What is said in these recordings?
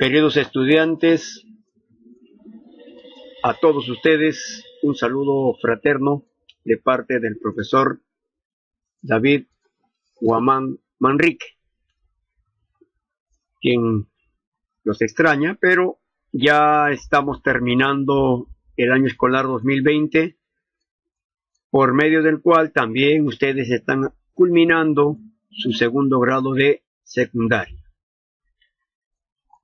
Queridos estudiantes, a todos ustedes un saludo fraterno de parte del profesor David Guamán Manrique, quien los extraña, pero ya estamos terminando el año escolar 2020, por medio del cual también ustedes están culminando su segundo grado de secundaria.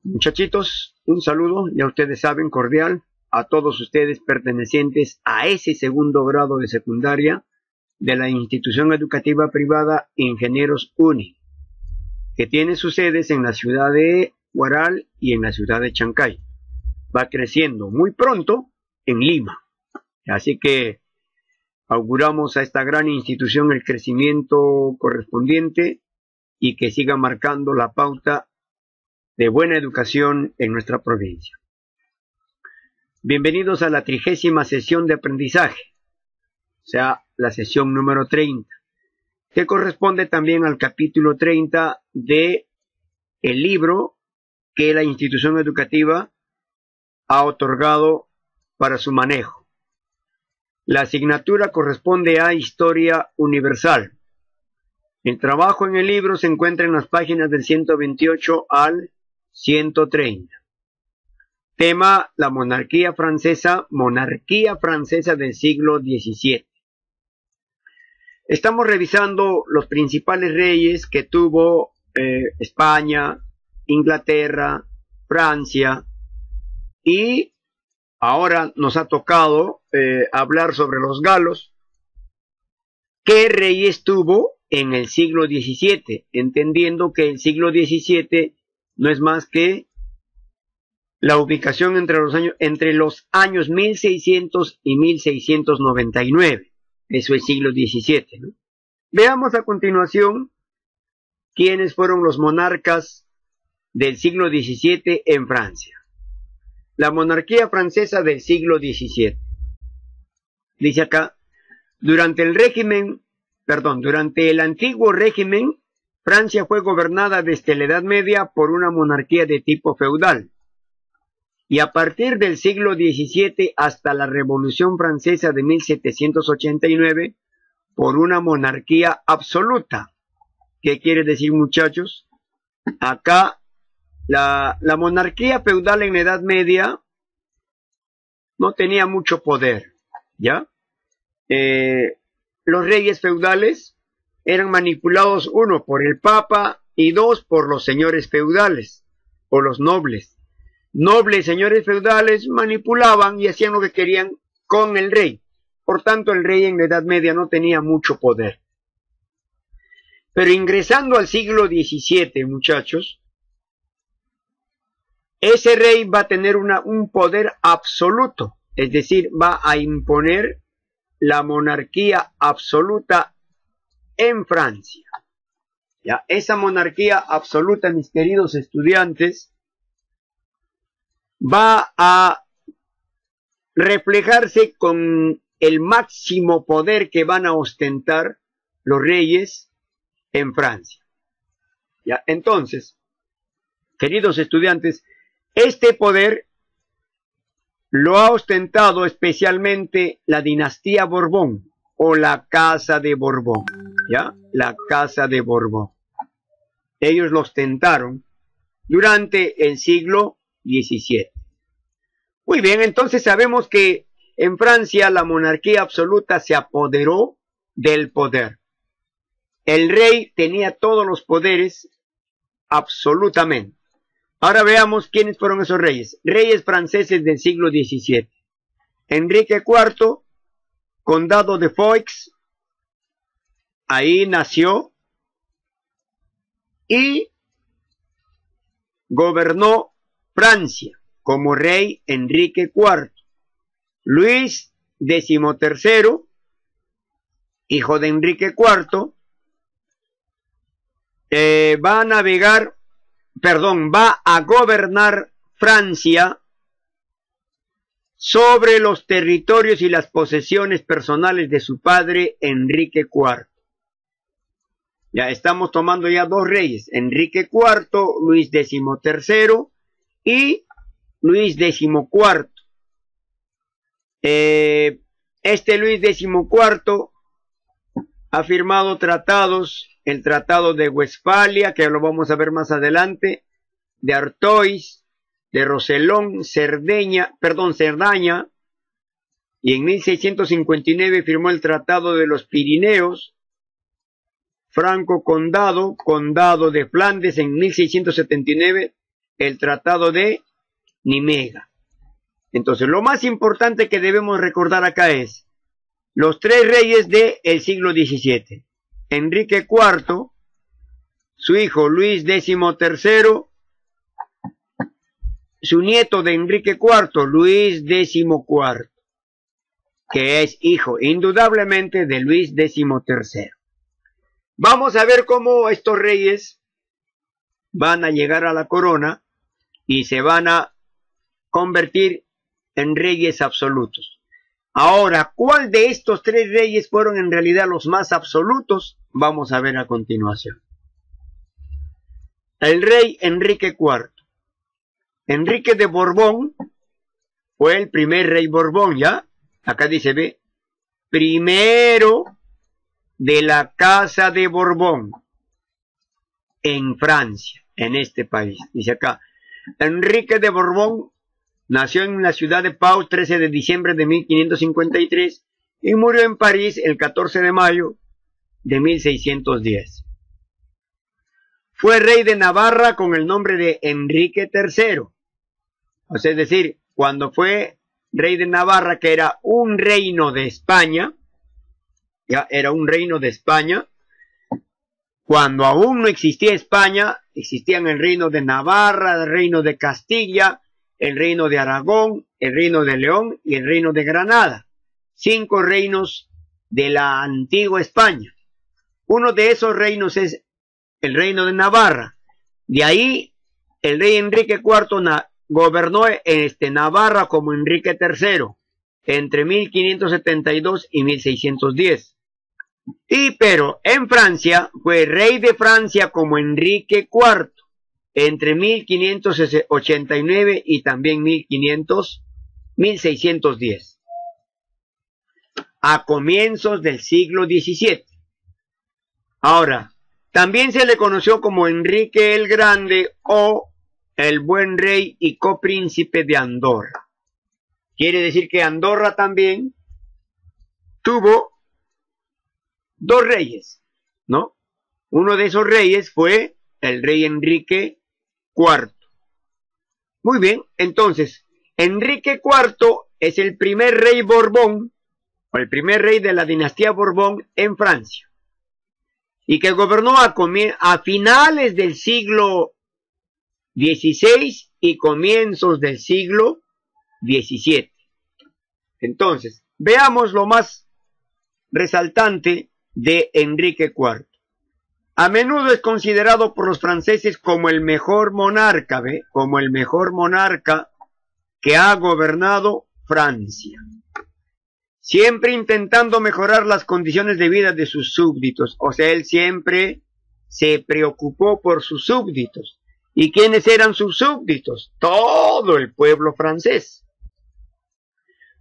Muchachitos, un saludo, ya ustedes saben, cordial a todos ustedes pertenecientes a ese segundo grado de secundaria de la institución educativa privada Ingenieros UNI, que tiene sus sedes en la ciudad de Huaral y en la ciudad de Chancay. Va creciendo muy pronto en Lima. Así que auguramos a esta gran institución el crecimiento correspondiente y que siga marcando la pauta de buena educación en nuestra provincia. Bienvenidos a la 30ª sesión de aprendizaje, o sea, la sesión número 30, que corresponde también al capítulo 30 de el libro que la institución educativa ha otorgado para su manejo. La asignatura corresponde a Historia Universal. El trabajo en el libro se encuentra en las páginas del 128 al 130. Tema: la monarquía francesa del siglo XVII. Estamos revisando los principales reyes que tuvo España, Inglaterra, Francia, y ahora nos ha tocado hablar sobre los galos. ¿Qué reyes tuvo en el siglo XVII? Entendiendo que el siglo XVII no es más que la ubicación entre los años 1600 y 1699. Eso es siglo XVII, ¿no? Veamos a continuación quiénes fueron los monarcas del siglo XVII en Francia. La monarquía francesa del siglo XVII. Dice acá: durante el antiguo régimen, Francia fue gobernada desde la Edad Media por una monarquía de tipo feudal, y a partir del siglo XVII hasta la Revolución Francesa de 1789 por una monarquía absoluta. ¿Qué quiere decir, muchachos? Acá la monarquía feudal en la Edad Media no tenía mucho poder, ¿ya? Los reyes feudales eran manipulados, uno, por el Papa y dos, por los señores feudales o los nobles. Nobles señores feudales manipulaban y hacían lo que querían con el rey. Por tanto, el rey en la Edad Media no tenía mucho poder. Pero ingresando al siglo XVII, muchachos, ese rey va a tener un poder absoluto, es decir, va a imponer la monarquía absoluta en Francia. Ya, esa monarquía absoluta, mis queridos estudiantes, va a reflejarse con el máximo poder que van a ostentar los reyes en Francia. Ya, entonces, queridos estudiantes, este poder lo ha ostentado especialmente la dinastía Borbón o la Casa de Borbón, ¿ya? La Casa de Borbón. Ellos lo ostentaron durante el siglo XVII. Muy bien, entonces sabemos que en Francia la monarquía absoluta se apoderó del poder. El rey tenía todos los poderes absolutamente. Ahora veamos quiénes fueron esos reyes. Reyes franceses del siglo XVII. Enrique IV, condado de Foix, ahí nació y gobernó Francia como rey Enrique IV. Luis XIII, hijo de Enrique IV, va a gobernar Francia sobre los territorios y las posesiones personales de su padre Enrique IV. Ya estamos tomando ya dos reyes, Enrique IV, Luis XIII, y Luis XIV. Este Luis XIV ha firmado tratados, el Tratado de Westfalia, que lo vamos a ver más adelante, de Artois, de Roselón, Cerdaña, y en 1659 firmó el Tratado de los Pirineos, Franco Condado, Condado de Flandes, en 1679 el Tratado de Nimega. Entonces, lo más importante que debemos recordar acá es los tres reyes del siglo XVII. Enrique IV, su hijo Luis XIII, su nieto de Enrique IV, Luis XIV, que es hijo indudablemente de Luis XIII. Vamos a ver cómo estos reyes van a llegar a la corona y se van a convertir en reyes absolutos. Ahora, ¿cuál de estos tres reyes fueron en realidad los más absolutos? Vamos a ver a continuación. El rey Enrique IV. Enrique de Borbón fue el primer rey Borbón, ¿ya? Acá dice, ve, primero de la casa de Borbón en Francia, en este país. Dice acá, Enrique de Borbón nació en la ciudad de Pau 13 de diciembre de 1553 y murió en París el 14 de mayo de 1610. Fue rey de Navarra con el nombre de Enrique III. O sea, es decir, cuando fue rey de Navarra, que era un reino de España, ya era un reino de España, cuando aún no existía España, existían el reino de Navarra, el reino de Castilla, el reino de Aragón, el reino de León y el reino de Granada. 5 reinos de la antigua España. Uno de esos reinos es el reino de Navarra. De ahí el rey Enrique IV gobernó Navarra como Enrique III entre 1572 y 1610. Pero en Francia fue rey de Francia como Enrique IV entre 1589 y también 1610. A comienzos del siglo XVII. Ahora, también se le conoció como Enrique el Grande o el buen rey y copríncipe de Andorra. Quiere decir que Andorra también tuvo 2 reyes, ¿no? Uno de esos reyes fue el rey Enrique IV. Muy bien, entonces, Enrique IV es el primer rey Borbón, o el primer rey de la dinastía Borbón en Francia, y que gobernó a finales del siglo XVI y comienzos del siglo XVII. Entonces, veamos lo más resaltante de Enrique IV. A menudo es considerado por los franceses como el mejor monarca, ¿ve? Como el mejor monarca que ha gobernado Francia. Siempre intentando mejorar las condiciones de vida de sus súbditos. O sea, él siempre se preocupó por sus súbditos. ¿Y quiénes eran sus súbditos? Todo el pueblo francés.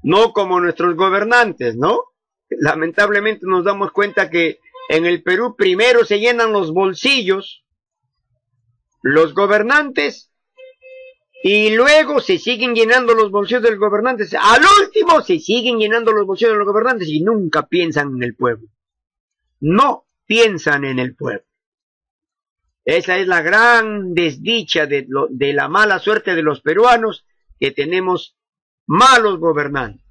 No como nuestros gobernantes, ¿no? Lamentablemente nos damos cuenta que en el Perú primero se llenan los bolsillos los gobernantes y luego se siguen llenando los bolsillos de los gobernantes. Al último se siguen llenando los bolsillos de los gobernantes y nunca piensan en el pueblo. No piensan en el pueblo. Esa es la gran desdicha de la mala suerte de los peruanos, que tenemos malos gobernantes.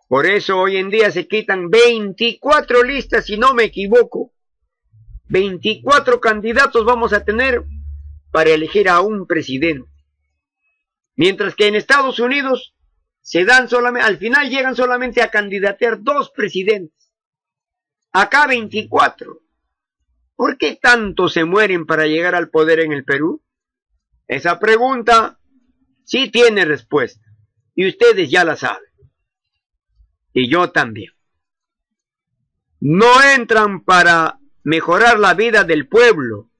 Por eso hoy en día se quitan 24 listas, si no me equivoco. 24 candidatos vamos a tener para elegir a un presidente. Mientras que en Estados Unidos se dan solamente, al final llegan solamente a candidatear 2 presidentes. Acá 24. ¿Por qué tanto se mueren para llegar al poder en el Perú? Esa pregunta sí tiene respuesta. Y ustedes ya la saben. Y yo también. No entran para mejorar la vida del pueblo,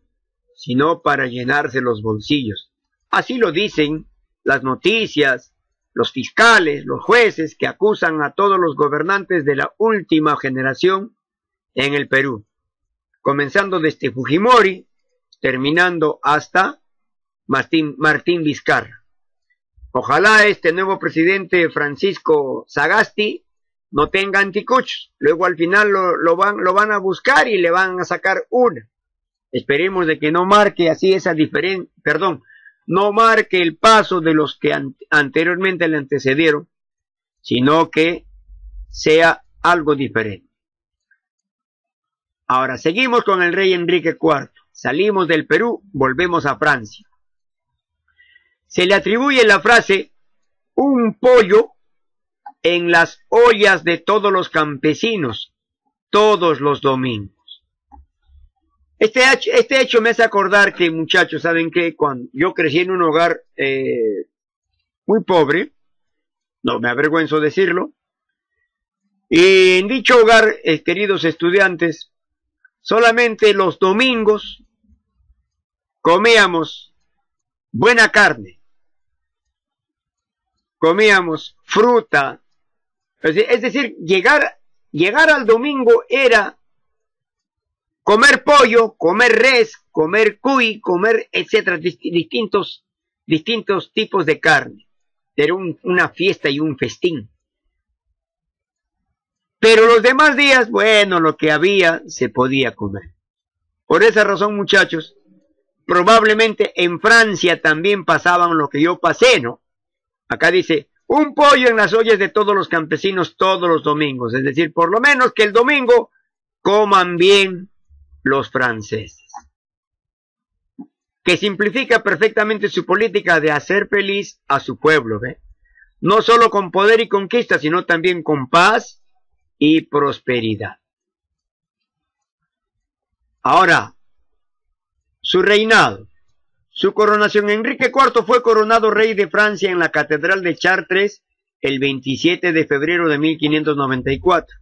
sino para llenarse los bolsillos. Así lo dicen las noticias, los fiscales, los jueces que acusan a todos los gobernantes de la última generación en el Perú, comenzando desde Fujimori, terminando hasta Martín Vizcarra. Ojalá este nuevo presidente Francisco Sagasti no tenga anticuchos, luego al final lo van a buscar y le van a sacar una. Esperemos de que no marque así esa diferencia, no marque el paso de los que anteriormente le antecedieron, sino que sea algo diferente. Ahora, seguimos con el rey Enrique IV. Salimos del Perú, volvemos a Francia. Se le atribuye la frase, un pollo en las ollas de todos los campesinos, todos los domingos. Este hecho me hace acordar que, muchachos, ¿saben qué? Cuando yo crecí en un hogar muy pobre, no me avergüenzo decirlo, y en dicho hogar, queridos estudiantes, solamente los domingos comíamos buena carne, comíamos fruta, es decir, llegar al domingo era comer pollo, comer res, comer cuy, comer, etcétera, distintos tipos de carne. Era una fiesta y un festín. Pero los demás días, bueno, lo que había se podía comer. Por esa razón, muchachos, probablemente en Francia también pasaban lo que yo pasé, ¿no? Acá dice, un pollo en las ollas de todos los campesinos todos los domingos. Es decir, por lo menos que el domingo coman bien los franceses, que simplifica perfectamente su política de hacer feliz a su pueblo, ¿ve? No solo con poder y conquista, sino también con paz y prosperidad. Ahora, su reinado, su coronación. Enrique IV fue coronado rey de Francia en la Catedral de Chartres el 27 de febrero de 1594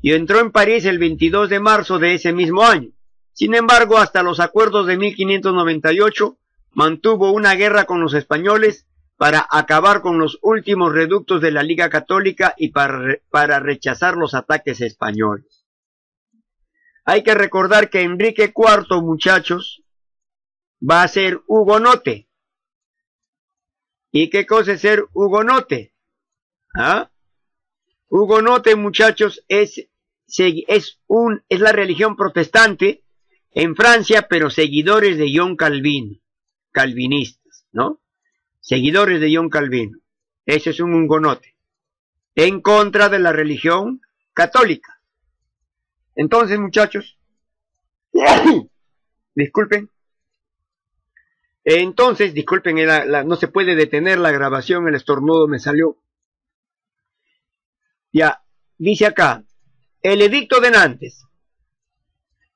y entró en París el 22 de marzo de ese mismo año. Sin embargo, hasta los acuerdos de 1598 mantuvo una guerra con los españoles para acabar con los últimos reductos de la Liga Católica y para rechazar los ataques españoles. Hay que recordar que Enrique IV, muchachos, va a ser hugonote. ¿Y qué cosa es ser hugonote? ¿Ah? Hugonote, muchachos, es la religión protestante en Francia, pero seguidores de John Calvino, calvinistas, ¿no? Seguidores de John Calvino. Ese es un hugonote, en contra de la religión católica. Entonces, muchachos, disculpen. Entonces, disculpen, no se puede detener la grabación, el estornudo me salió. Ya, dice acá, el edicto de Nantes.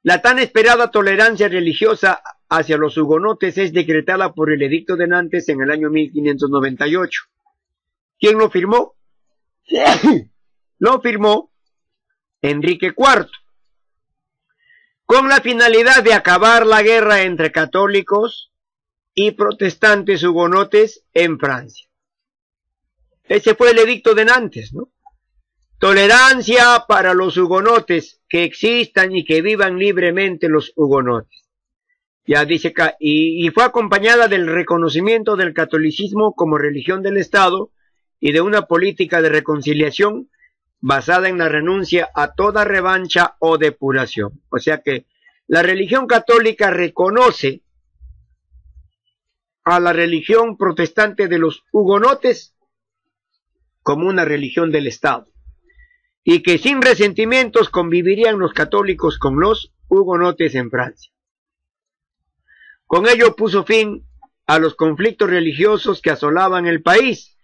La tan esperada tolerancia religiosa hacia los hugonotes es decretada por el edicto de Nantes en el año 1598. ¿Quién lo firmó? Lo firmó Enrique IV, con la finalidad de acabar la guerra entre católicos y protestantes hugonotes en Francia. Ese fue el edicto de Nantes, ¿no? Tolerancia para los hugonotes, que existan y que vivan libremente los hugonotes. Ya dice acá, y fue acompañada del reconocimiento del catolicismo como religión del Estado y de una política de reconciliación basada en la renuncia a toda revancha o depuración. O sea que la religión católica reconoce a la religión protestante de los hugonotes como una religión del Estado, y que sin resentimientos convivirían los católicos con los hugonotes en Francia. Con ello puso fin a los conflictos religiosos que asolaban el país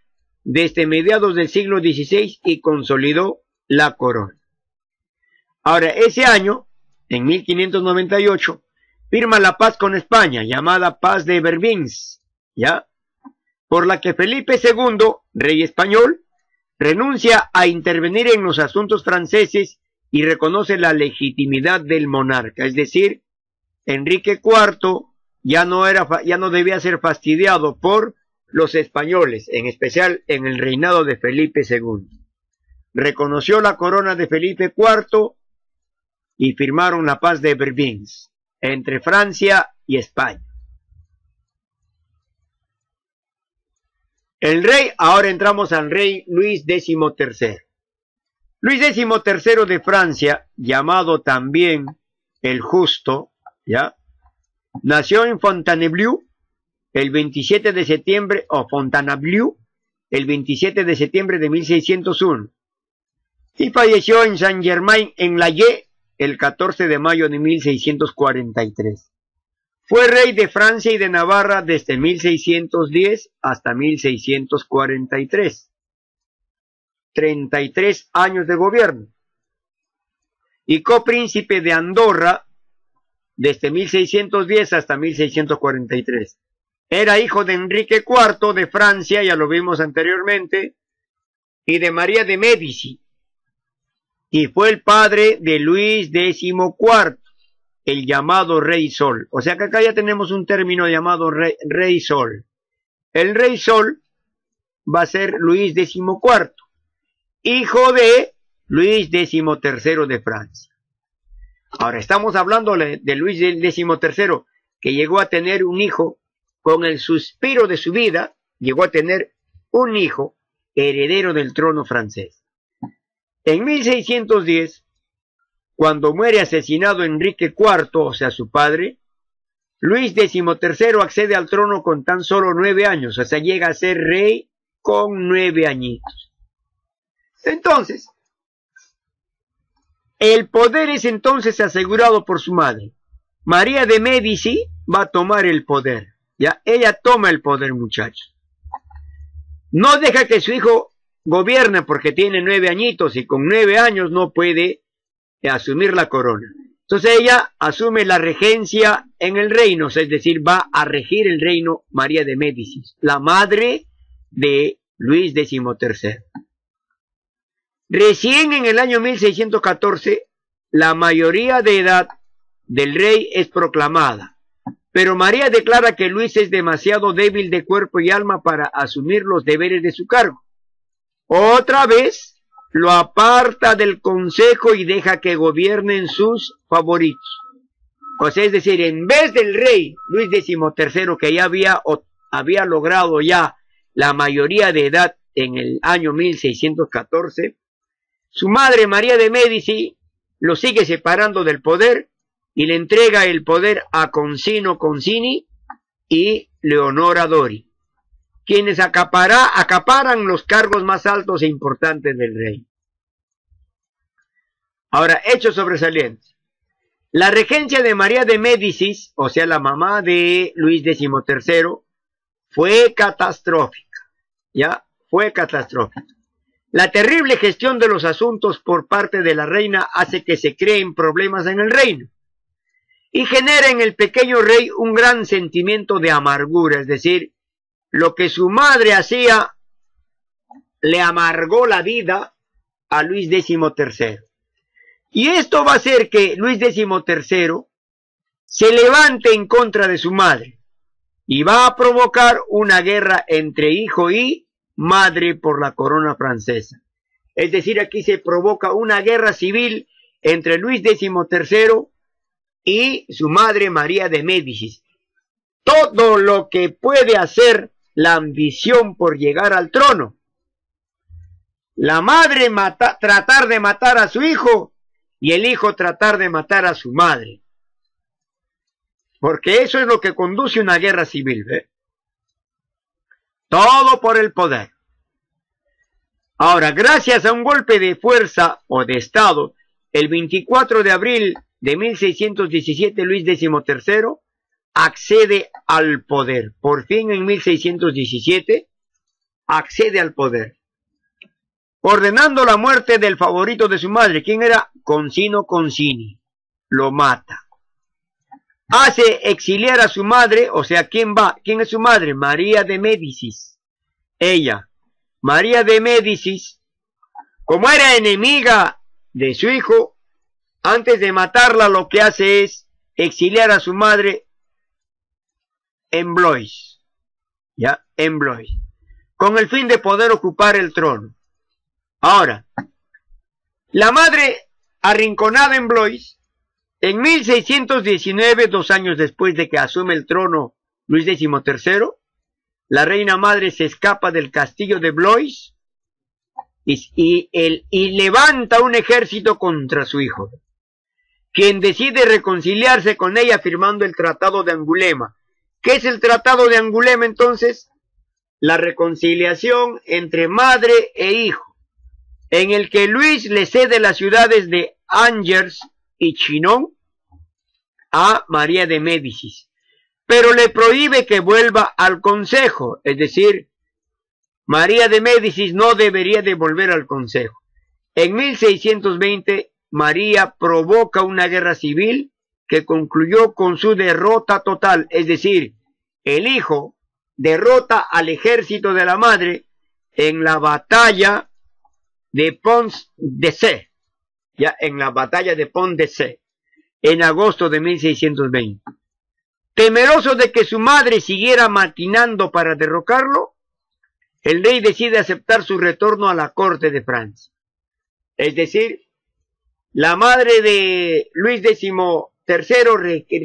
desde mediados del siglo XVI y consolidó la corona. Ahora, ese año, en 1598, firma la paz con España, llamada Paz de Vervins, ¿ya? Por la que Felipe II, rey español, renuncia a intervenir en los asuntos franceses y reconoce la legitimidad del monarca. Es decir, Enrique IV ya no debía ser fastidiado por los españoles, en especial en el reinado de Felipe II. Reconoció la corona de Felipe IV y firmaron la paz de Vervins entre Francia y España. El rey, ahora entramos al rey Luis XIII. Luis XIII de Francia, llamado también el Justo, ¿ya? Nació en Fontainebleau el 27 de septiembre, Fontainebleau, el 27 de septiembre de 1601. Y falleció en Saint-Germain-en-Laye el 14 de mayo de 1643. Fue rey de Francia y de Navarra desde 1610 hasta 1643. 33 años de gobierno. Y copríncipe de Andorra desde 1610 hasta 1643. Era hijo de Enrique IV de Francia, ya lo vimos anteriormente, y de María de Médici. Y fue el padre de Luis XIV, el llamado Rey Sol. O sea que acá ya tenemos un término llamado Rey Sol. El Rey Sol va a ser Luis XIV, hijo de Luis XIII de Francia. Ahora estamos hablando de Luis XIII, que llegó a tener un hijo con el suspiro de su vida, llegó a tener un hijo heredero del trono francés. En 1610, cuando muere asesinado Enrique IV, o sea su padre, Luis XIII accede al trono con tan solo 9 años, o sea llega a ser rey con 9 añitos. Entonces, el poder es entonces asegurado por su madre. María de Médici va a tomar el poder. Ya, ella toma el poder, muchachos. No deja que su hijo gobierne porque tiene 9 añitos y con 9 años no puede asumir la corona. Entonces ella asume la regencia en el reino, es decir, va a regir el reino María de Médici, la madre de Luis XIII. Recién en el año 1614, la mayoría de edad del rey es proclamada, pero María declara que Luis es demasiado débil de cuerpo y alma para asumir los deberes de su cargo. Otra vez lo aparta del consejo y deja que gobiernen sus favoritos. O sea, es decir, en vez del rey Luis XIII, que ya había logrado ya la mayoría de edad en el año 1614, su madre María de Médici lo sigue separando del poder y le entrega el poder a Concino Concini y Leonora Dori, quienes acaparan los cargos más altos e importantes del rey. Ahora, hechos sobresalientes. La regencia de María de Médicis, o sea, la mamá de Luis XIII, fue catastrófica. ¿Ya? Fue catastrófica. La terrible gestión de los asuntos por parte de la reina hace que se creen problemas en el reino y genera en el pequeño rey un gran sentimiento de amargura, es decir, lo que su madre hacía le amargó la vida a Luis XIII. Y esto va a hacer que Luis XIII se levante en contra de su madre y va a provocar una guerra entre hijo y madre por la corona francesa. Es decir, aquí se provoca una guerra civil entre Luis XIII y su madre María de Médicis. Todo lo que puede hacer la ambición por llegar al trono. La madre tratar de matar a su hijo y el hijo tratar de matar a su madre. Porque eso es lo que conduce a una guerra civil, ¿ve? Todo por el poder. Ahora, gracias a un golpe de fuerza o de Estado, el 24 de abril de 1617, Luis XIII accede al poder. Por fin en 1617 accede al poder, ordenando la muerte del favorito de su madre. ¿Quién era? Concino Concini. Lo mata. Hace exiliar a su madre, o sea, ¿quién va? ¿Quién es su madre? María de Médicis. Ella, María de Médicis, como era enemiga de su hijo, antes de matarla lo que hace es exiliar a su madre en Blois, ya, en Blois, con el fin de poder ocupar el trono. Ahora, la madre arrinconada en Blois, en 1619, 2 años después de que asume el trono Luis XIII, la reina madre se escapa del castillo de Blois y levanta un ejército contra su hijo, quien decide reconciliarse con ella firmando el Tratado de Angulema. ¿Qué es el Tratado de Angulema entonces? La reconciliación entre madre e hijo, en el que Luis le cede las ciudades de Angers y Chinon a María de Médicis, pero le prohíbe que vuelva al consejo, es decir, María de Médicis no debería de volver al consejo. En 1620, María provoca una guerra civil que concluyó con su derrota total, es decir, el hijo derrota al ejército de la madre en la batalla de Pont-de-Cé, ya en la batalla de Pont-de-Cé, en agosto de 1620. Temeroso de que su madre siguiera maquinando para derrocarlo, el rey decide aceptar su retorno a la corte de Francia. Es decir, la madre de Luis XIII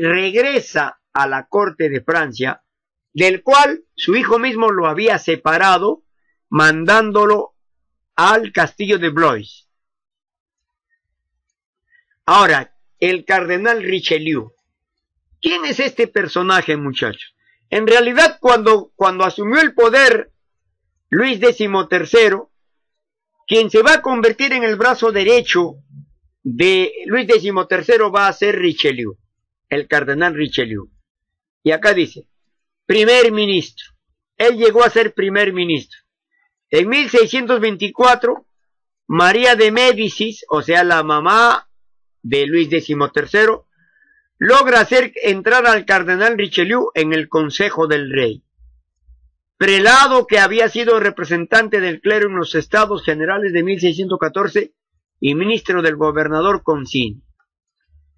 regresa a la corte de Francia, del cual su hijo mismo lo había separado, mandándolo al castillo de Blois. Ahora, el cardenal Richelieu. ¿Quién es este personaje, muchachos? En realidad, cuando asumió el poder Luis XIII, quien se va a convertir en el brazo derecho de Luis XIII va a ser Richelieu, el cardenal Richelieu. Y acá dice, primer ministro. Él llegó a ser primer ministro. En 1624, María de Médicis, o sea, la mamá de Luis XIII, logra hacer entrar al cardenal Richelieu en el Consejo del Rey, prelado que había sido representante del clero en los Estados Generales de 1614 y ministro del gobernador Concini.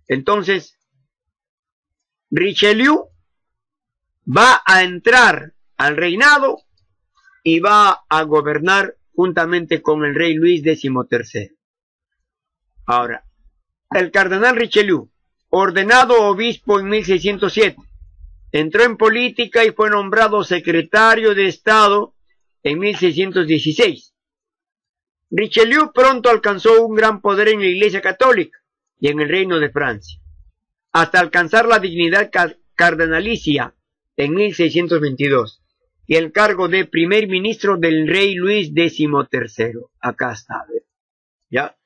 Entonces, Richelieu va a entrar al reinado y va a gobernar juntamente con el rey Luis XIII. Ahora, el cardenal Richelieu, ordenado obispo en 1607, entró en política y fue nombrado secretario de Estado en 1616. Richelieu pronto alcanzó un gran poder en la Iglesia Católica y en el Reino de Francia, hasta alcanzar la dignidad cardenalicia en 1622 y el cargo de primer ministro del rey Luis XIII. Acá está, ¿ya?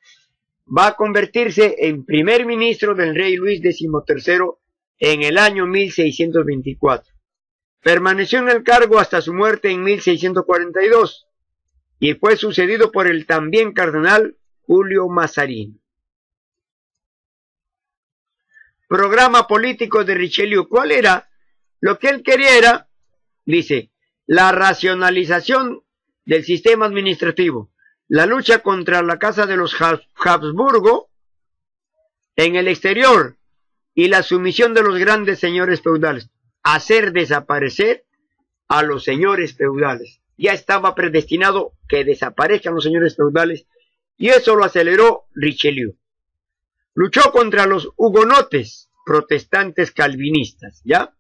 Va a convertirse en primer ministro del rey Luis XIII en el año 1624. Permaneció en el cargo hasta su muerte en 1642 y fue sucedido por el también cardenal Julio Mazarin. Programa político de Richelieu. ¿Cuál era? Lo que él quería era, dice, la racionalización del sistema administrativo, la lucha contra la casa de los Habsburgo en el exterior y la sumisión de los grandes señores feudales, hacer desaparecer a los señores feudales. Ya estaba predestinado que desaparezcan los señores feudales y eso lo aceleró Richelieu. Luchó contra los hugonotes, protestantes calvinistas, ¿ya?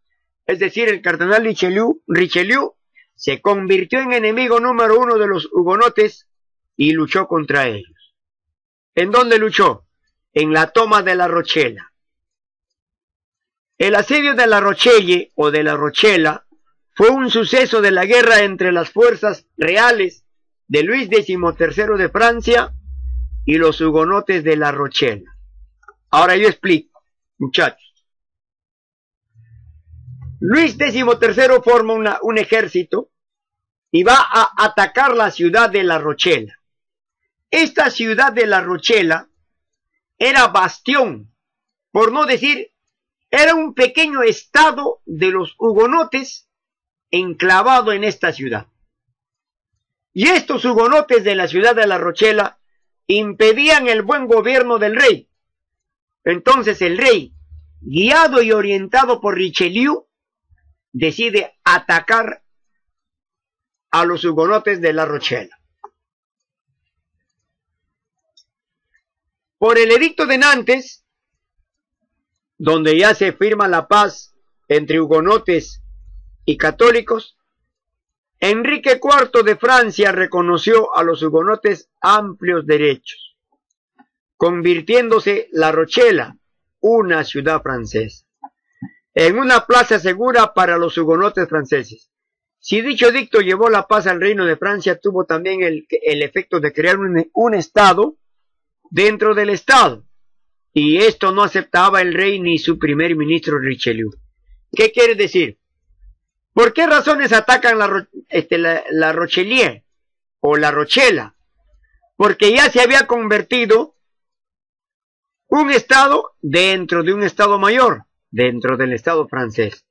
Es decir, el cardenal Richelieu se convirtió en enemigo número 1 de los hugonotes y luchó contra ellos. ¿En dónde luchó? En la toma de La Rochela. El asedio de La Rochelle o de La Rochela fue un suceso de la guerra entre las fuerzas reales de Luis XIII de Francia y los hugonotes de La Rochela. Ahora yo explico, muchachos. Luis XIII forma un ejército y va a atacar la ciudad de La Rochela. Esta ciudad de La Rochela era bastión, por no decir, era un pequeño estado de los hugonotes enclavado en esta ciudad. Y estos hugonotes de la ciudad de La Rochela impedían el buen gobierno del rey. Entonces el rey, guiado y orientado por Richelieu, decide atacar a los hugonotes de La Rochela. Por el edicto de Nantes, donde ya se firma la paz entre hugonotes y católicos, Enrique IV de Francia reconoció a los hugonotes amplios derechos, convirtiéndose La Rochela, una ciudad francesa, en una plaza segura para los hugonotes franceses. Si dicho edicto llevó la paz al Reino de Francia, tuvo también el efecto de crear un Estado dentro del Estado, y esto no aceptaba el rey ni su primer ministro Richelieu. ¿Qué quiere decir? ¿Por qué razones atacan la Rochelier o La Rochela? Porque ya se había convertido un Estado dentro de un Estado mayor, dentro del Estado francés.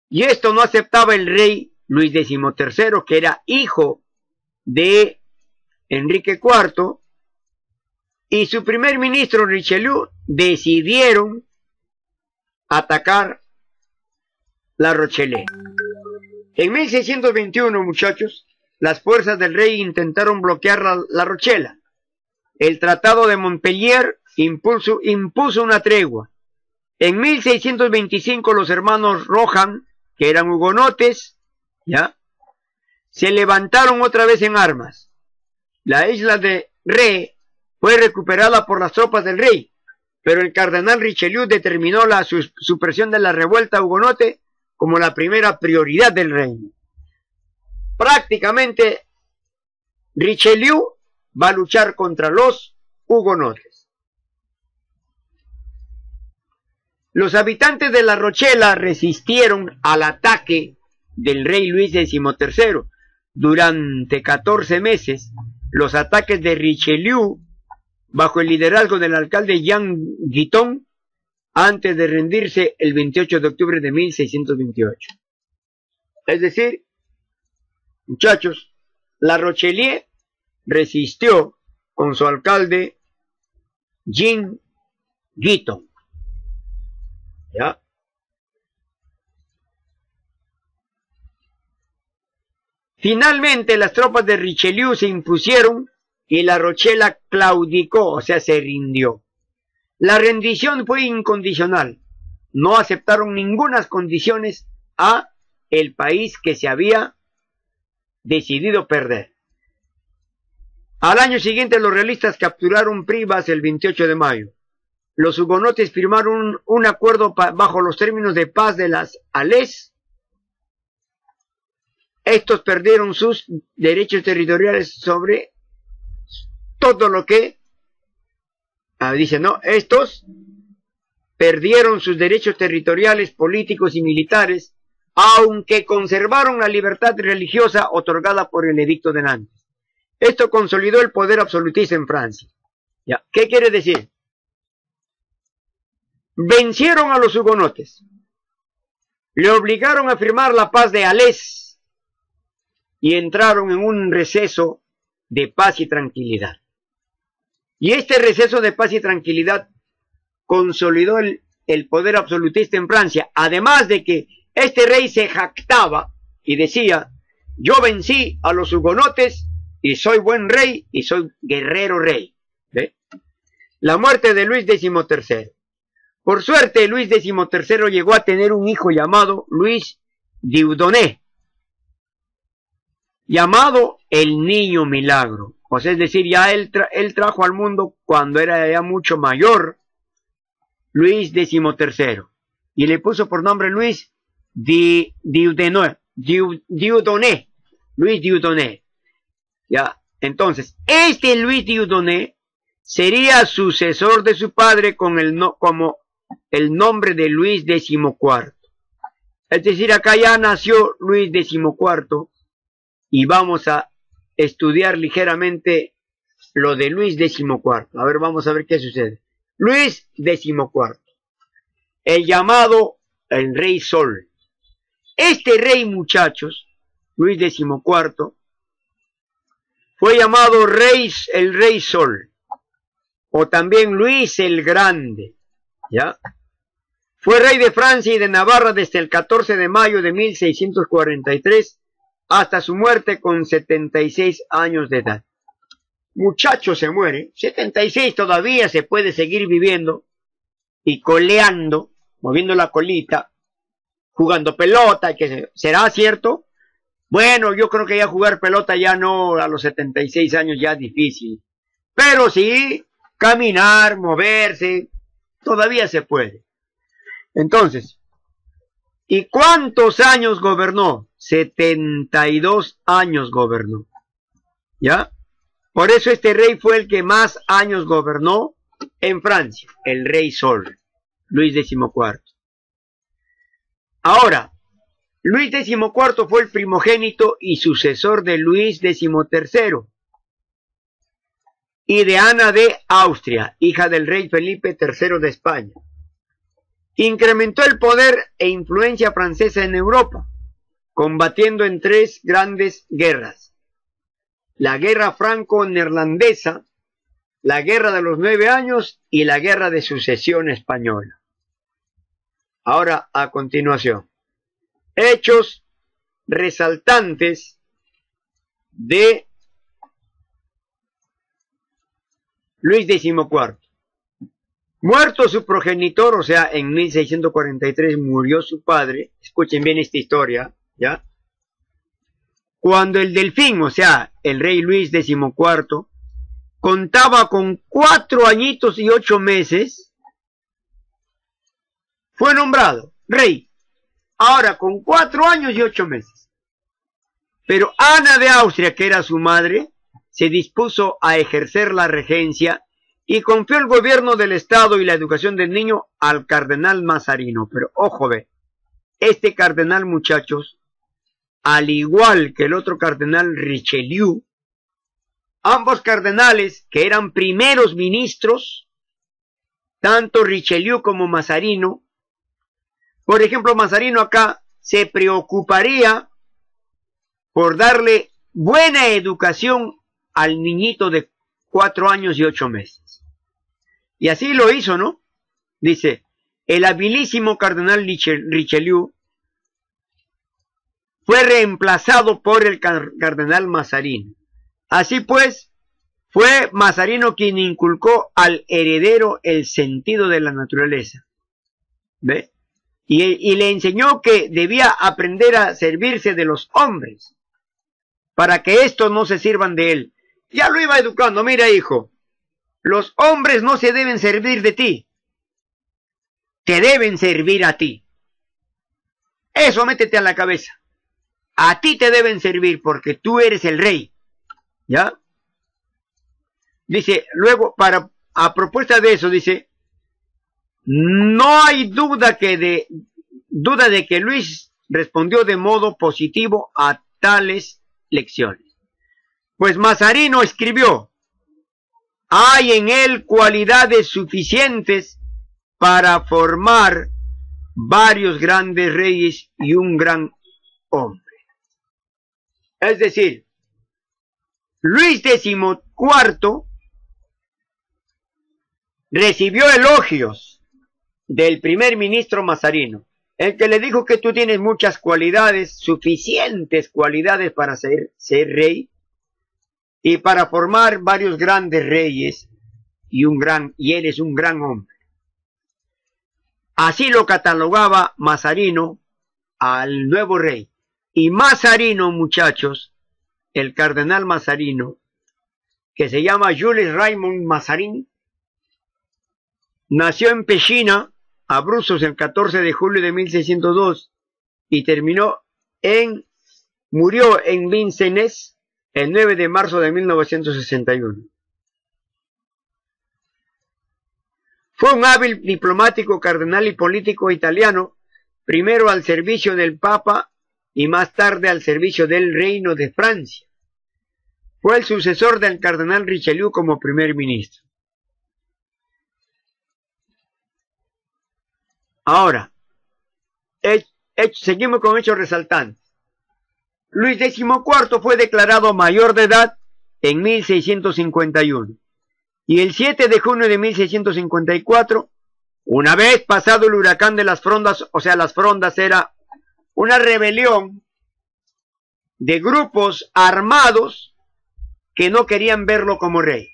Y esto no aceptaba el rey Luis XIII, que era hijo de Enrique IV, y su primer ministro Richelieu decidieron atacar La Rochelle. En 1621, muchachos, las fuerzas del rey intentaron bloquear La Rochela. El Tratado de Montpellier impuso una tregua. En 1625 los hermanos Rohan, que eran hugonotes, ¿ya?, se levantaron otra vez en armas. La isla de Ré fue recuperada por las tropas del rey, pero el cardenal Richelieu determinó la supresión de la revuelta hugonote como la primera prioridad del reino. Prácticamente Richelieu va a luchar contra los hugonotes. Los habitantes de La Rochela resistieron al ataque del rey Luis XIII. Durante 14 meses, los ataques de Richelieu, bajo el liderazgo del alcalde Jean Guiton, antes de rendirse el 28 de octubre de 1628. Es decir, muchachos, La Rochelier resistió con su alcalde Jean Guiton. ¿Ya? Finalmente las tropas de Richelieu se impusieron y La Rochela claudicó, o sea, se rindió. La rendición fue incondicional. No aceptaron ninguna condiciones a el país que se había decidido perder. Al año siguiente los realistas capturaron Privas el 28 de mayo. Los hugonotes firmaron un acuerdo bajo los términos de paz de las Alés. Estos perdieron sus derechos territoriales sobre todo lo que... dice, no, estos perdieron sus derechos territoriales, políticos y militares, aunque conservaron la libertad religiosa otorgada por el edicto de Nantes. Esto consolidó el poder absolutista en Francia. ¿Ya? ¿Qué quiere decir? Vencieron a los hugonotes, le obligaron a firmar la paz de Alés y entraron en un receso de paz y tranquilidad. Y este receso de paz y tranquilidad consolidó el poder absolutista en Francia, además de que este rey se jactaba y decía, yo vencí a los hugonotes y soy buen rey y soy guerrero rey. ¿Ve? La muerte de Luis XIII. Por suerte, Luis XIII llegó a tener un hijo llamado Luis Dieudonné, llamado el Niño Milagro. O sea, es decir, ya él trajo al mundo cuando era ya mucho mayor, Luis XIII, y le puso por nombre Luis Dieudonné, Luis Dieudonné. Ya, entonces, este Luis Dieudonné sería sucesor de su padre como el nombre de Luis XIV. Es decir, acá ya nació Luis XIV y vamos a estudiar ligeramente lo de Luis XIV. A ver, vamos a ver qué sucede. Luis XIV, el llamado el Rey Sol. Este rey, muchachos, Luis XIV, fue llamado el Rey Sol, o también Luis el Grande, ¿ya? Fue rey de Francia y de Navarra desde el 14 de mayo de 1643 hasta su muerte con 76 años de edad. Muchacho se muere, 76 todavía se puede seguir viviendo y coleando, moviendo la colita, jugando pelota, que será cierto. Bueno, yo creo que ya jugar pelota ya no, a los 76 años ya es difícil. Pero sí, caminar, moverse, todavía se puede. Entonces, ¿y cuántos años gobernó? 72 años gobernó. ¿Ya? Por eso este rey fue el que más años gobernó en Francia, el rey Sol, Luis XIV. Ahora, Luis XIV fue el primogénito y sucesor de Luis XIII y de Ana de Austria, hija del rey Felipe III de España. Incrementó el poder e influencia francesa en Europa, combatiendo en 3 grandes guerras: la guerra franco-neerlandesa, la guerra de los 9 años y la guerra de sucesión española. Ahora, a continuación, hechos resaltantes de Luis XIV. Muerto su progenitor, o sea, en 1643 murió su padre. Escuchen bien esta historia, ¿ya? Cuando el Delfín, o sea, el rey Luis XIV, contaba con 4 añitos y 8 meses, fue nombrado rey. Ahora, con 4 años y 8 meses. Pero Ana de Austria, que era su madre, se dispuso a ejercer la regencia y confió el gobierno del Estado y la educación del niño al cardenal Mazarino. Pero ojo, ve, este cardenal, muchachos, al igual que el otro cardenal Richelieu, ambos cardenales que eran primeros ministros, tanto Richelieu como Mazarino, por ejemplo, Mazarino acá se preocuparía por darle buena educación al niñito de 4 años y 8 meses. Y así lo hizo, ¿no? Dice, el habilísimo cardenal Richelieu fue reemplazado por el cardenal Mazarino. Así pues, fue Mazarino quien inculcó al heredero el sentido de la naturaleza. ¿Ve? Y le enseñó que debía aprender a servirse de los hombres, para que estos no se sirvan de él. Ya lo iba educando. Mira, hijo, los hombres no se deben servir de ti, te deben servir a ti. Eso métete a la cabeza. A ti te deben servir porque tú eres el rey. ¿Ya? Dice, luego, a propuesta de eso, dice, no hay duda de que Luis respondió de modo positivo a tales lecciones. Pues Mazarino escribió, hay en él cualidades suficientes para formar varios grandes reyes y un gran hombre. Es decir, Luis XIV recibió elogios del primer ministro Mazarino, el que le dijo que tú tienes muchas cualidades, suficientes cualidades para ser rey y para formar varios grandes reyes y eres un gran hombre. Así lo catalogaba Mazarino al nuevo rey. Y Mazarino, muchachos, el cardenal Mazarino, que se llama Jules Raymond Mazarin, nació en Pescina, Abruzos, el 14 de julio de 1602 y murió en Vincennes el 9 de marzo de 1961. Fue un hábil diplomático, cardenal y político italiano, primero al servicio del Papa y más tarde al servicio del Reino de Francia. Fue el sucesor del cardenal Richelieu como primer ministro. Ahora, seguimos con hechos resaltantes. Luis XIV fue declarado mayor de edad en 1651 y el 7 de junio de 1654 Una vez pasado el huracán de las frondas, o sea, las frondas era una rebelión de grupos armados que no querían verlo como rey.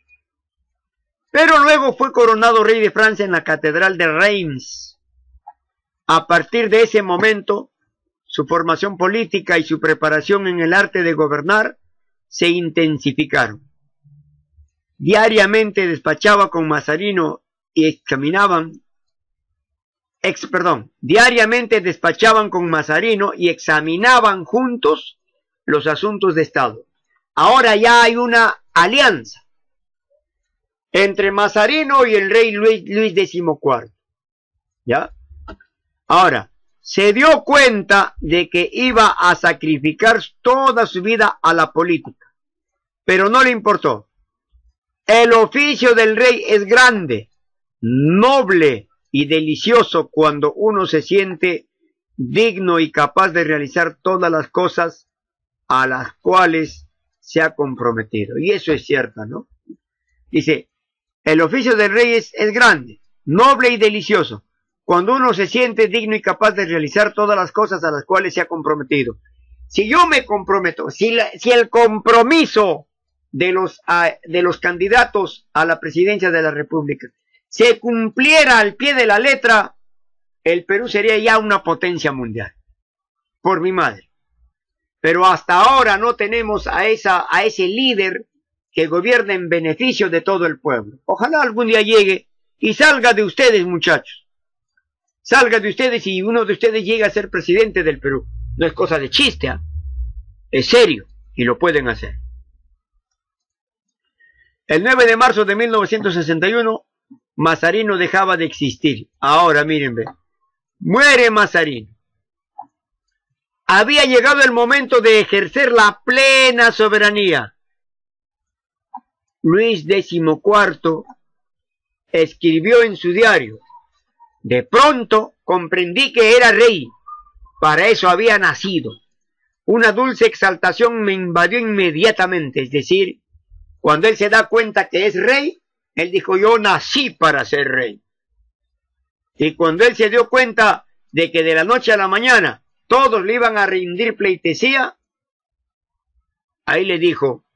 Pero luego fue coronado rey de Francia en la catedral de Reims. A partir de ese momento, su formación política y su preparación en el arte de gobernar se intensificaron. Diariamente despachaba con Mazarino y diariamente despachaban con Mazarino y examinaban juntos los asuntos de Estado. Ahora ya hay una alianza entre Mazarino y el rey Luis XIV. ¿Ya? Ahora, se dio cuenta de que iba a sacrificar toda su vida a la política, pero no le importó. El oficio del rey es grande, noble y delicioso cuando uno se siente digno y capaz de realizar todas las cosas a las cuales se ha comprometido. Y eso es cierto, ¿no? Dice, el oficio del rey es grande, noble y delicioso cuando uno se siente digno y capaz de realizar todas las cosas a las cuales se ha comprometido. Si yo me comprometo, si el compromiso de los candidatos a la presidencia de la República se cumpliera al pie de la letra, el Perú sería ya una potencia mundial. Por mi madre. Pero hasta ahora no tenemos a ese líder que gobierna en beneficio de todo el pueblo. Ojalá algún día llegue y salga de ustedes, muchachos. Salga de ustedes y uno de ustedes llegue a ser presidente del Perú. No es cosa de chiste, ¿eh? Es serio y lo pueden hacer. El 9 de marzo de 1961, Mazarino dejaba de existir. Ahora, miren, muere Mazarino. Había llegado el momento de ejercer la plena soberanía. Luis XIV escribió en su diario: de pronto comprendí que era rey, para eso había nacido. Una dulce exaltación me invadió inmediatamente, es decir, cuando él se da cuenta que es rey, él dijo, yo nací para ser rey. Y cuando él se dio cuenta de que de la noche a la mañana todos le iban a rendir pleitesía, ahí le dijo,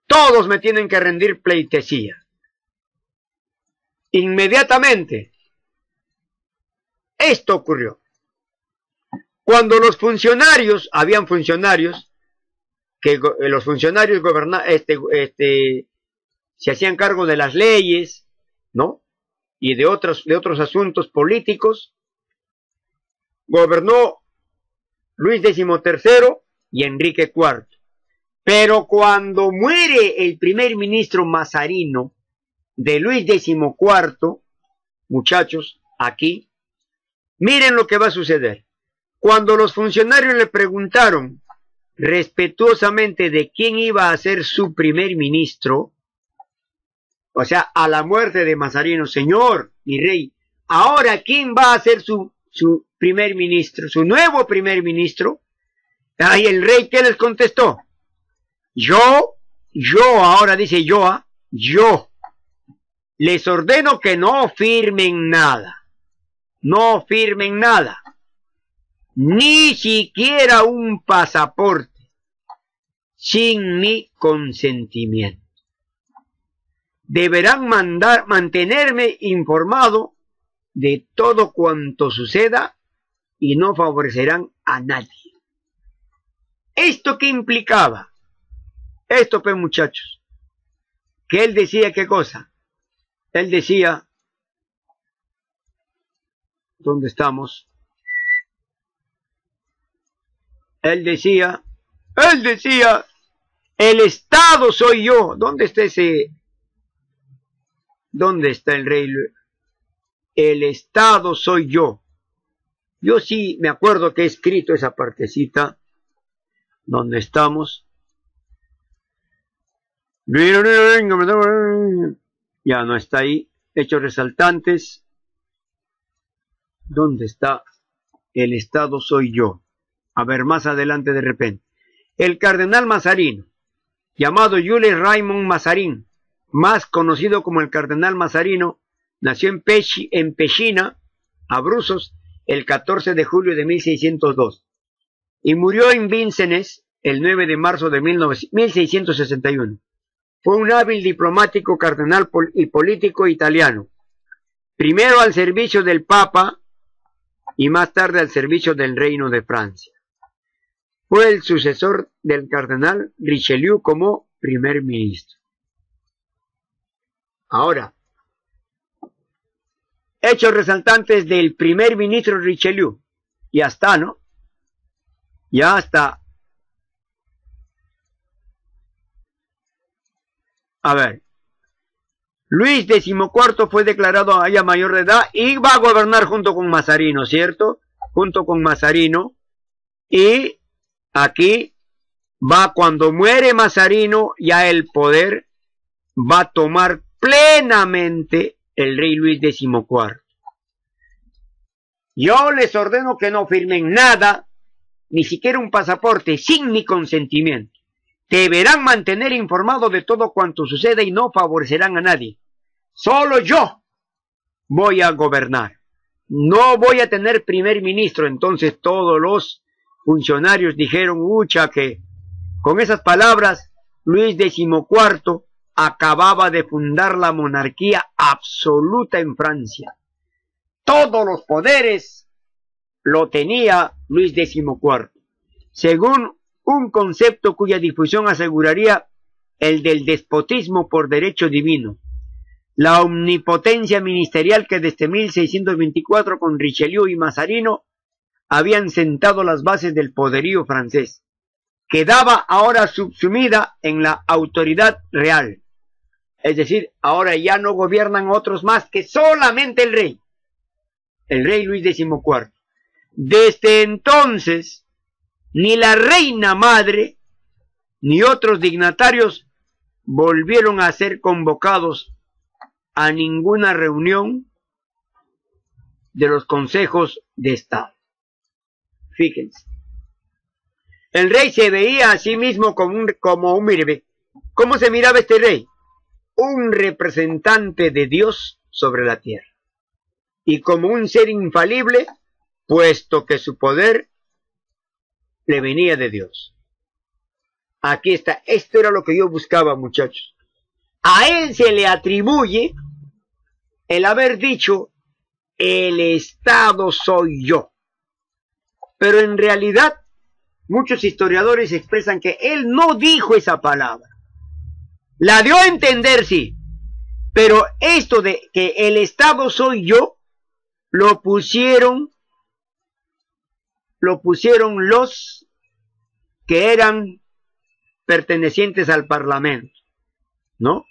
todos me tienen que rendir pleitesía. Inmediatamente, esto ocurrió. Cuando los funcionarios, habían funcionarios, que los funcionarios se hacían cargo de las leyes, ¿no? Y de otros asuntos políticos, gobernó Luis XIII y Enrique IV. Pero cuando muere el primer ministro Mazarino de Luis XIV, muchachos, aquí, miren lo que va a suceder. Cuando los funcionarios le preguntaron respetuosamente de quién iba a ser su primer ministro, o sea, a la muerte de Mazarino, señor y rey, ahora ¿quién va a ser su primer ministro, su nuevo primer ministro? Y el rey, ¿qué les contestó? Yo, ahora dice yo les ordeno que no firmen nada, ni siquiera un pasaporte, sin mi consentimiento. Deberán mantenerme informado de todo cuanto suceda y no favorecerán a nadie. ¿Esto qué implicaba? Esto, pues, muchachos, que él decía, ¿qué cosa? Él decía, ¿dónde estamos? Él decía, el Estado soy yo. ¿Dónde está ¿dónde está el rey? El Estado soy yo. Yo sí me acuerdo que he escrito esa partecita. ¿Dónde estamos? Ya no está ahí. Hechos resaltantes. ¿Dónde está? El Estado soy yo. A ver, más adelante de repente. El cardenal Mazarino, llamado Jules Raymond Mazarin, más conocido como el cardenal Mazarino, nació en Pescina, Abruzos, el 14 de julio de 1602 y murió en Vincennes el 9 de marzo de 1661. Fue un hábil diplomático, cardenal y político italiano, primero al servicio del Papa y más tarde al servicio del Reino de Francia. Fue el sucesor del cardenal Richelieu como primer ministro. Ahora, hechos resaltantes del primer ministro Richelieu. Ya está, ¿no? Ya está. A ver. Luis XIV fue declarado ya mayor de edad y va a gobernar junto con Mazarino, ¿cierto? Junto con Mazarino. Y aquí va, cuando muere Mazarino, ya el poder va a tomar plenamente el rey Luis XIV. Yo les ordeno que no firmen nada, ni siquiera un pasaporte, sin mi consentimiento. Deberán mantener informado de todo cuanto sucede y no favorecerán a nadie. Solo yo voy a gobernar. No voy a tener primer ministro. Entonces todos los funcionarios dijeron, ucha, que con esas palabras Luis XIV acababa de fundar la monarquía absoluta en Francia. Todos los poderes lo tenía Luis XIV, según un concepto cuya difusión aseguraría el del despotismo por derecho divino. La omnipotencia ministerial que desde 1624 con Richelieu y Mazarino habían sentado las bases del poderío francés, quedaba ahora subsumida en la autoridad real. Es decir, ahora ya no gobiernan otros más que solamente el rey Luis XIV. Desde entonces, ni la reina madre, ni otros dignatarios volvieron a ser convocados a ninguna reunión de los consejos de Estado. Fíjense. El rey se veía a sí mismo como un mire, ¿cómo se miraba este rey? Un representante de Dios sobre la tierra. Y como un ser infalible, puesto que su poder le venía de Dios. Aquí está, esto era lo que yo buscaba, muchachos. A él se le atribuye el haber dicho, el Estado soy yo. Pero en realidad, muchos historiadores expresan que él no dijo esa palabra. La dio a entender, sí. Pero esto de que el Estado soy yo, lo pusieron los que eran pertenecientes al Parlamento, ¿no?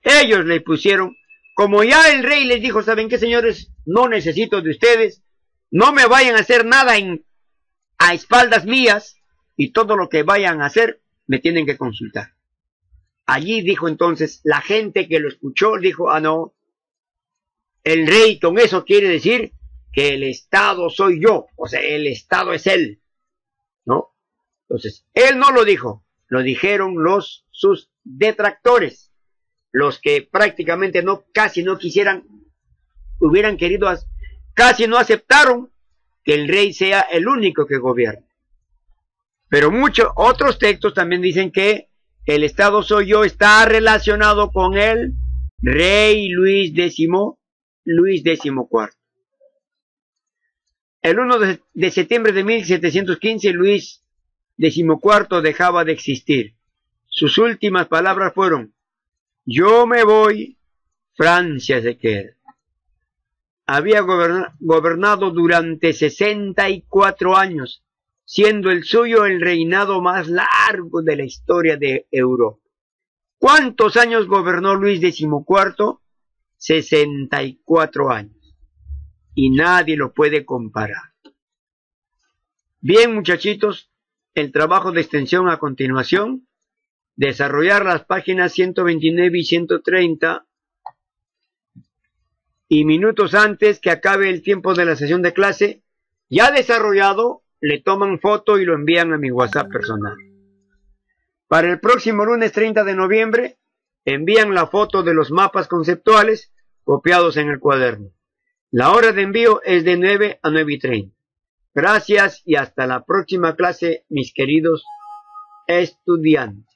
Ellos le pusieron, como ya el rey les dijo, ¿saben qué, señores? No necesito de ustedes, no me vayan a hacer nada a espaldas mías, y todo lo que vayan a hacer, me tienen que consultar. Allí dijo entonces, la gente que lo escuchó, dijo, ah, no, el rey con eso quiere decir que el Estado soy yo, o sea, el Estado es él, ¿no? Entonces, él no lo dijo, lo dijeron sus detractores, los que prácticamente casi no quisieran, hubieran querido, casi no aceptaron que el rey sea el único que gobierne. Pero muchos otros textos también dicen que el Estado soy yo está relacionado con el rey Luis XIV. El 1 de septiembre de 1715, Luis XIV dejaba de existir. Sus últimas palabras fueron, yo me voy, Francia se queda. Había gobernado durante 64 años, siendo el suyo el reinado más largo de la historia de Europa. ¿Cuántos años gobernó Luis XIV? 64 años. Y nadie lo puede comparar. Bien, muchachitos, el trabajo de extensión a continuación, desarrollar las páginas 129 y 130, y minutos antes que acabe el tiempo de la sesión de clase, ya desarrollado, le toman foto y lo envían a mi WhatsApp personal. Para el próximo lunes 30 de noviembre, envían la foto de los mapas conceptuales copiados en el cuaderno. La hora de envío es de 9 a 9:30. Gracias y hasta la próxima clase, mis queridos estudiantes.